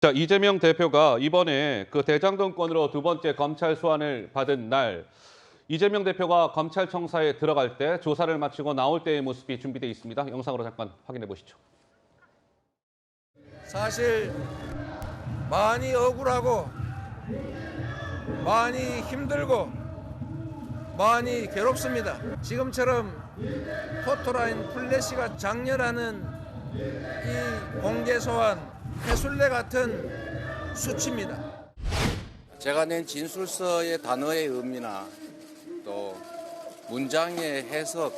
자, 이재명 대표가 이번에 그 대장동 건으로 두 번째 검찰 소환을 받은 날, 이재명 대표가 검찰청사에 들어갈 때 조사를 마치고 나올 때의 모습이 준비되어 있습니다. 영상으로 잠깐 확인해 보시죠. 사실 많이 억울하고 많이 힘들고 많이 괴롭습니다. 지금처럼 포토라인 플래시가 장렬하는 이 공개 소환 해술래 같은 수치입니다. 제가 낸 진술서의 단어의 의미나 또 문장의 해석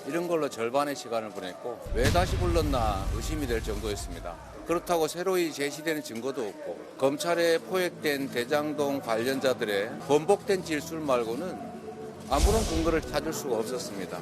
이런 걸로 절반의 시간을 보냈고 왜 다시 불렀나 의심이 될 정도였습니다. 그렇다고 새로이 제시되는 증거도 없고 검찰에 포획된 대장동 관련자들의 번복된 진술 말고는 아무런 근거를 찾을 수가 없었습니다.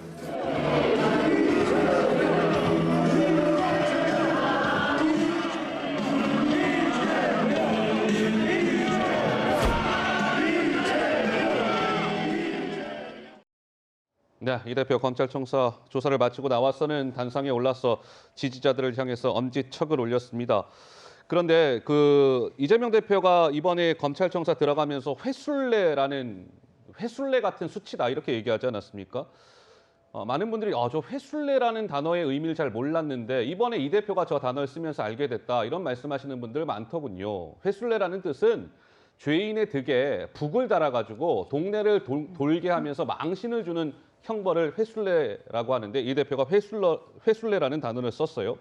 네, 이 대표 검찰청사 조사를 마치고 나와서는 단상에 올라서 지지자들을 향해서 엄지척을 올렸습니다. 그런데 그 이재명 대표가 이번에 검찰청사 들어가면서 회술래 같은 수치다 이렇게 얘기하지 않았습니까? 많은 분들이 저 회술래라는 단어의 의미를 잘 몰랐는데 이번에 이 대표가 저 단어를 쓰면서 알게 됐다 이런 말씀하시는 분들 많더군요. 회술래라는 뜻은 죄인의 득에 북을 달아가지고 동네를 돌게 하면서 망신을 주는 형벌을 회술래라고 하는데 이 대표가 회술래라는 단어를 썼어요.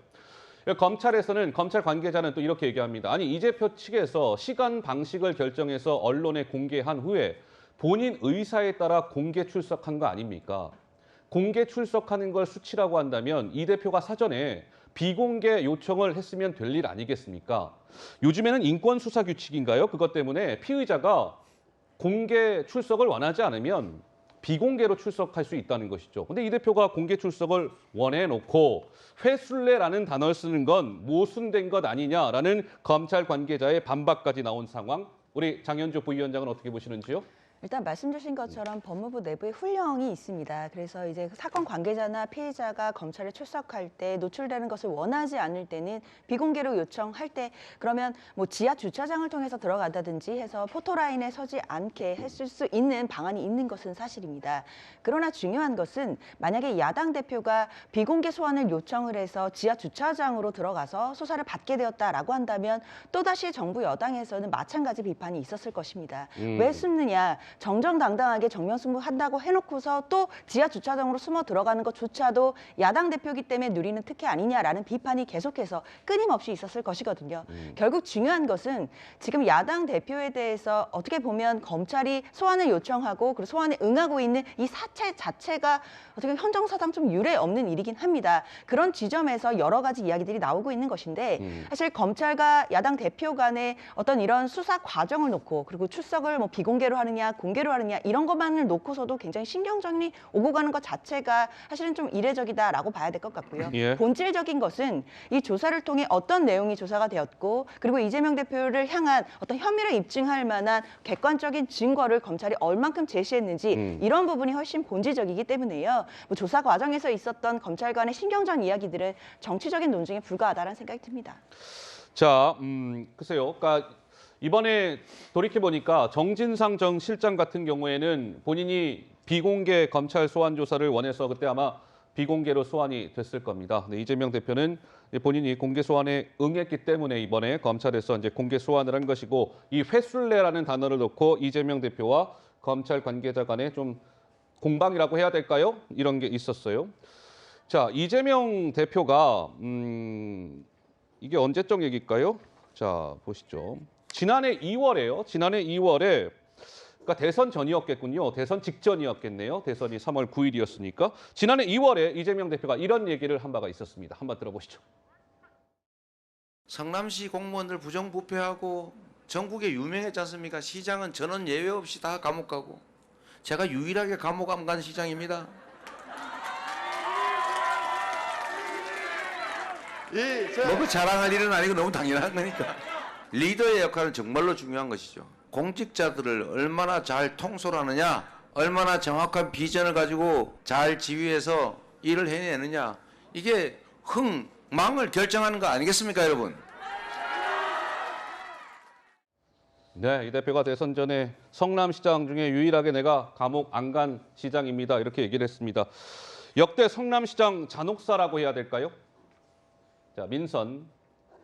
검찰에서는 검찰 관계자는 또 이렇게 얘기합니다. 아니 이 대표 측에서 시간 방식을 결정해서 언론에 공개한 후에 본인 의사에 따라 공개 출석한 거 아닙니까? 공개 출석하는 걸 수치라고 한다면 이 대표가 사전에 비공개 요청을 했으면 될 일 아니겠습니까? 요즘에는 인권수사 규칙인가요? 그것 때문에 피의자가 공개 출석을 원하지 않으면 비공개로 출석할 수 있다는 것이죠. 근데 이 대표가 공개 출석을 원해놓고 회술래라는 단어를 쓰는 건 모순된 것 아니냐라는 검찰 관계자의 반박까지 나온 상황. 우리 장현주 부위원장은 어떻게 보시는지요? 일단 말씀 주신 것처럼 법무부 내부에 훈령이 있습니다. 그래서 이제 사건 관계자나 피해자가 검찰에 출석할 때 노출되는 것을 원하지 않을 때는 비공개로 요청할 때 그러면 뭐 지하 주차장을 통해서 들어간다든지 해서 포토라인에 서지 않게 했을 수 있는 방안이 있는 것은 사실입니다. 그러나 중요한 것은 만약에 야당 대표가 비공개 소환을 요청을 해서 지하 주차장으로 들어가서 수사를 받게 되었다라고 한다면 또다시 정부 여당에서는 마찬가지 비판이 있었을 것입니다. 왜 숨느냐? 정정당당하게 정면승부한다고 해놓고서 또 지하 주차장으로 숨어 들어가는 것조차도 야당 대표이기 때문에 누리는 특혜 아니냐라는 비판이 계속해서 끊임없이 있었을 것이거든요. 결국 중요한 것은 지금 야당 대표에 대해서 어떻게 보면 검찰이 소환을 요청하고 그리고 소환에 응하고 있는 이 사체 자체가 어떻게 보면 헌정사상 좀 유례 없는 일이긴 합니다. 그런 지점에서 여러 가지 이야기들이 나오고 있는 것인데 사실 검찰과 야당 대표 간의 어떤 이런 수사 과정을 놓고 그리고 출석을 뭐 비공개로 하느냐 공개로 하느냐 이런 것만을 놓고서도 굉장히 신경전이 오고 가는 것 자체가 사실은 좀 이례적이다라고 봐야 될 것 같고요. 예. 본질적인 것은 이 조사를 통해 어떤 내용이 조사가 되었고 그리고 이재명 대표를 향한 어떤 혐의를 입증할 만한 객관적인 증거를 검찰이 얼만큼 제시했는지 이런 부분이 훨씬 본질적이기 때문에요. 뭐 조사 과정에서 있었던 검찰 간의 신경전 이야기들은 정치적인 논쟁에 불과하다는 생각이 듭니다. 자, 글쎄요. 그러니까 이번에 돌이켜보니까 정진상 전 실장 같은 경우에는 본인이 비공개 검찰 소환 조사를 원해서 그때 아마 비공개로 소환이 됐을 겁니다. 근데 이재명 대표는 본인이 공개 소환에 응했기 때문에 이번에 검찰에서 이제 공개 소환을 한 것이고 이 회술래라는 단어를 놓고 이재명 대표와 검찰 관계자 간에 좀 공방이라고 해야 될까요? 이런 게 있었어요. 자, 이재명 대표가 이게 언제적 얘기일까요? 자, 보시죠. 지난해 2월에요. 지난해 2월에 그러니까 대선 전이었겠군요. 대선 직전이었겠네요. 대선이 3월 9일이었으니까. 지난해 2월에 이재명 대표가 이런 얘기를 한 바가 있었습니다. 한번 들어보시죠. 성남시 공무원들 부정부패하고 전국에 유명했지 않습니까? 시장은 전원 예외 없이 다 감옥 가고 제가 유일하게 감옥 안 간 시장입니다. 뭐 자랑할 일은 아니고 너무 당연한 거니까. 리더의 역할은 정말로 중요한 것이죠. 공직자들을 얼마나 잘 통솔하느냐, 얼마나 정확한 비전을 가지고 잘 지휘해서 일을 해내느냐, 이게 흥, 망을 결정하는 거 아니겠습니까, 여러분? 네, 이 대표가 대선 전에 성남시장 중에 유일하게 내가 감옥 안 간 시장입니다. 이렇게 얘기를 했습니다. 역대 성남시장 잔혹사라고 해야 될까요? 자, 민선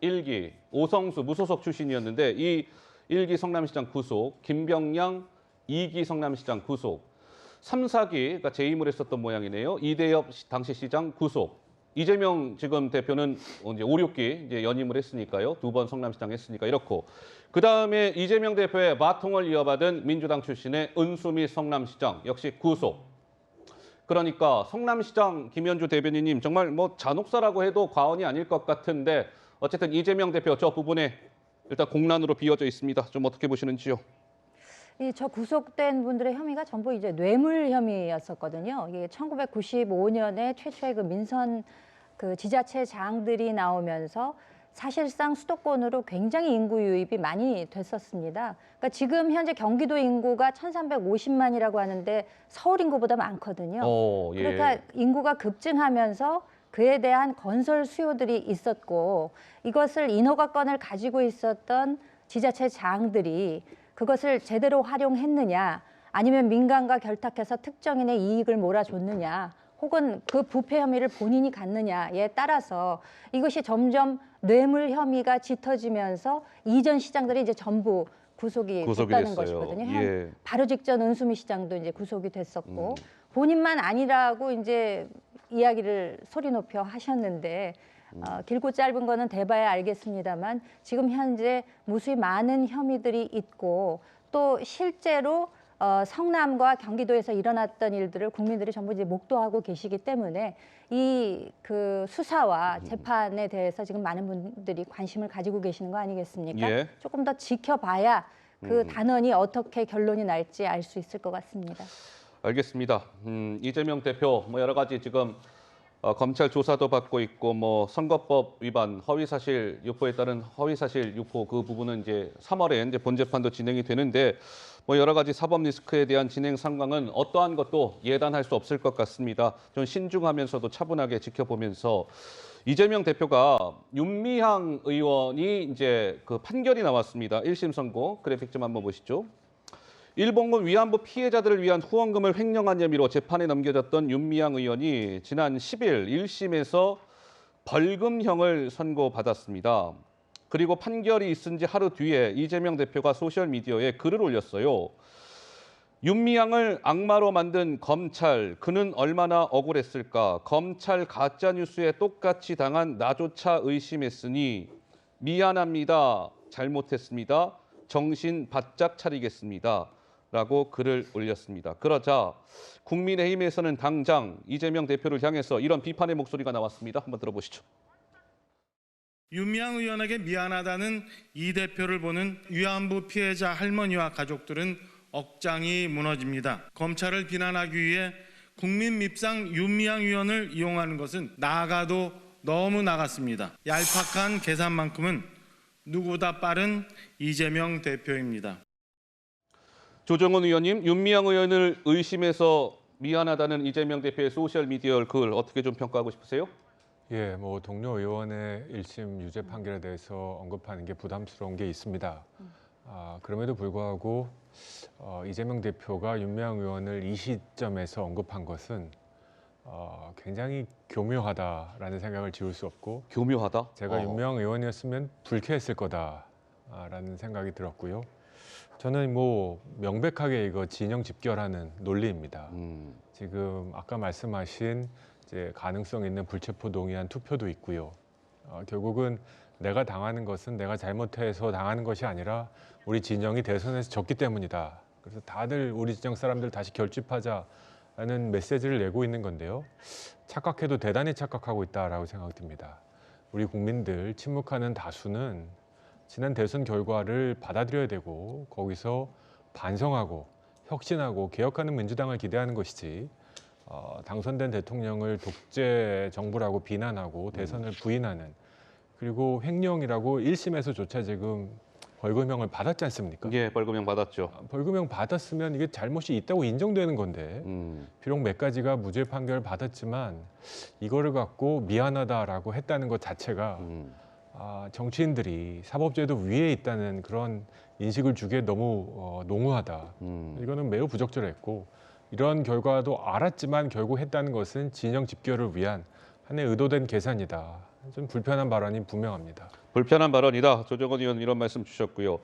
1기 오성수 무소속 출신이었는데 이 1기 성남시장 구속, 김병량 2기 성남시장 구속, 3, 4기 그러니까 재임을 했었던 모양이네요. 이대엽 당시 시장 구속. 이재명 지금 대표는 이제 5, 6기 이제 연임을 했으니까요. 2번 성남시장 했으니까 이렇고. 그다음에 이재명 대표의 바통을 이어받은 민주당 출신의 은수미 성남시장 역시 구속. 그러니까 성남시장 김현주 대변인님 정말 뭐 잔혹사라고 해도 과언이 아닐 것 같은데 어쨌든 이재명 대표 저 부분에 일단 공란으로 비어져 있습니다. 좀 어떻게 보시는지요? 저 구속된 분들의 혐의가 전부 이제 뇌물 혐의였었거든요. 이게 1995년에 최초의 그 민선 그 지자체장들이 나오면서 사실상 수도권으로 굉장히 인구 유입이 많이 됐었습니다. 그러니까 지금 현재 경기도 인구가 1,350만이라고 하는데 서울 인구보다 많거든요. 예. 그러니까 인구가 급증하면서 그에 대한 건설 수요들이 있었고 이것을 인허가권을 가지고 있었던 지자체장들이 그것을 제대로 활용했느냐 아니면 민간과 결탁해서 특정인의 이익을 몰아줬느냐 혹은 그 부패 혐의를 본인이 갖느냐에 따라서 이것이 점점 뇌물 혐의가 짙어지면서 이전 시장들이 이제 전부 구속이 됐다는 됐어요. 것이거든요. 예. 바로 직전 은수미 시장도 이제 구속이 됐었고 본인만 아니라고 이제 이야기를 소리 높여 하셨는데 길고 짧은 거는 대봐야 알겠습니다만 지금 현재 무수히 많은 혐의들이 있고 또 실제로 성남과 경기도에서 일어났던 일들을 국민들이 전부 이제 목도하고 계시기 때문에 이 그 수사와 재판에 대해서 지금 많은 분들이 관심을 가지고 계시는 거 아니겠습니까? 예. 조금 더 지켜봐야 그 단원이 어떻게 결론이 날지 알 수 있을 것 같습니다. 알겠습니다. 이재명 대표 뭐 여러 가지 지금 검찰 조사도 받고 있고 뭐 선거법 위반, 허위사실 유포에 따른 허위사실 유포 그 부분은 이제 3월에 이제 본재판도 진행이 되는데 뭐 여러 가지 사법 리스크에 대한 진행 상황은 어떠한 것도 예단할 수 없을 것 같습니다. 좀 신중하면서도 차분하게 지켜보면서 이재명 대표가 윤미향 의원이 이제 그 판결이 나왔습니다. 1심 선고 그래픽 좀 한번 보시죠. 일본군 위안부 피해자들을 위한 후원금을 횡령한 혐의로 재판에 넘겨졌던 윤미향 의원이 지난 10일 1심에서 벌금형을 선고받았습니다. 그리고 판결이 있은 지 하루 뒤에 이재명 대표가 소셜미디어에 글을 올렸어요. 윤미향을 악마로 만든 검찰, 그는 얼마나 억울했을까. 검찰 가짜뉴스에 똑같이 당한 나조차 의심했으니 미안합니다. 잘못했습니다. 정신 바짝 차리겠습니다. 라고 글을 올렸습니다. 그러자 국민의힘에서는 당장 이재명 대표를 향해서 이런 비판의 목소리가 나왔습니다. 한번 들어보시죠. 윤미향 의원에게 미안하다는 이 대표를 보는 위안부 피해자 할머니와 가족들은 억장이 무너집니다. 검찰을 비난하기 위해 국민 밉상 윤미향 의원을 이용하는 것은 나아가도 너무 나갔습니다. 얄팍한 계산만큼은 누구보다 빠른 이재명 대표입니다. 조정원 의원님, 윤미향 의원을 의심해서 미안하다는 이재명 대표의 소셜미디어 글 어떻게 좀 평가하고 싶으세요? 예, 뭐 동료 의원의 1심 유죄 판결에 대해서 언급하는 게 부담스러운 게 있습니다. 그럼에도 불구하고 이재명 대표가 윤미향 의원을 이 시점에서 언급한 것은 굉장히 교묘하다라는 생각을 지울 수 없고 교묘하다? 제가 윤미향 의원이었으면 불쾌했을 거다라는 생각이 들었고요. 저는 뭐 명백하게 이거 진영 집결하는 논리입니다. 지금 아까 말씀하신 이제 가능성 있는 불체포 동의안 투표도 있고요. 결국은 내가 당하는 것은 내가 잘못해서 당하는 것이 아니라 우리 진영이 대선에서 졌기 때문이다. 그래서 다들 우리 진영 사람들 다시 결집하자라는 메시지를 내고 있는 건데요. 착각해도 대단히 착각하고 있다라고 생각이 듭니다. 우리 국민들 침묵하는 다수는 지난 대선 결과를 받아들여야 되고 거기서 반성하고 혁신하고 개혁하는 민주당을 기대하는 것이지 당선된 대통령을 독재 정부라고 비난하고 대선을 부인하는 그리고 횡령이라고 1심에서조차 지금 벌금형을 받았지 않습니까? 예, 벌금형 받았죠. 벌금형 받았으면 이게 잘못이 있다고 인정되는 건데 비록 몇 가지가 무죄 판결을 받았지만 이거를 갖고 미안하다라고 했다는 것 자체가 정치인들이 사법제도 위에 있다는 그런 인식을 주기에 너무 농후하다. 이거는 매우 부적절했고 이러한 결과도 알았지만 결국 했다는 것은 진영 집결을 위한 하나의 의도된 계산이다. 좀 불편한 발언이 분명합니다. 불편한 발언이다. 조정원 의원 이런 말씀 주셨고요.